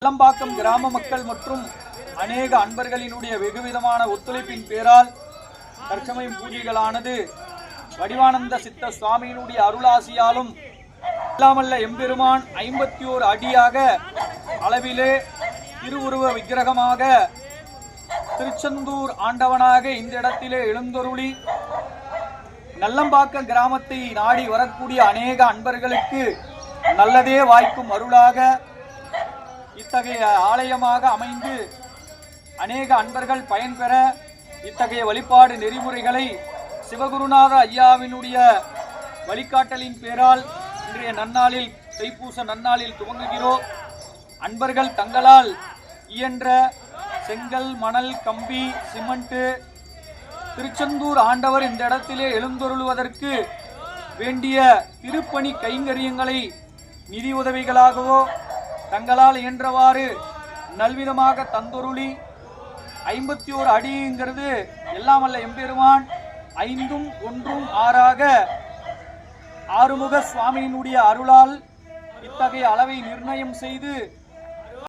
நல்லம்பாக்கம் கிராம மக்கள் மற்றும் அநேக அன்பர்களினுடைய வெகுவிதமான ஒத்துழைப்பின் பேரால் தற்சமயம் பூஜைகளானது வடிவானந்த சித்த சுவாமியினுடைய அருளாசியாலும் இல்லாமல்ல எம்பெருமான் 51 அடியாக அளவிலே திருவுருவ விக்கிரகமாக திருச்செந்தூர் ஆண்டவனாக இந்த இடத்திலே எழுந்தருளி நல்லம்பாக்கம் கிராமத்தை நாடி வரக்கூடிய அநேக அன்பர்களுக்கு நல்லதே வாய்க்கும் அருளாக இத்தகைய ஆலயமாக அமைந்து அநேக அன்பர்கள் பயன்பெற இத்தகைய வழிபாடு நெறிமுறைகளை சிவகுருநாத ஐயாவினுடைய வழிகாட்டலின் பேரால் இன்றைய நன்னாளில் தைப்பூச நன்னாளில் துவங்குகிறோம். அன்பர்கள் தங்களால் இயன்ற செங்கல், மணல், கம்பி, சிமெண்ட், திருச்செந்தூர் ஆண்டவர் இந்த இடத்திலே எழுந்தருளுவதற்கு வேண்டிய திருப்பணி கைங்கரியங்களை நிதி உதவிகளாகவோ தங்களால் இயன்றவாறு நல்விதமாக தந்தொருளி 51 அடிங்கிறது எல்லாமல்ல எம்பெருமான் 5 1 6 ஆறுமுக சுவாமியினுடைய அருளால் இத்தகைய அளவை நிர்ணயம் செய்து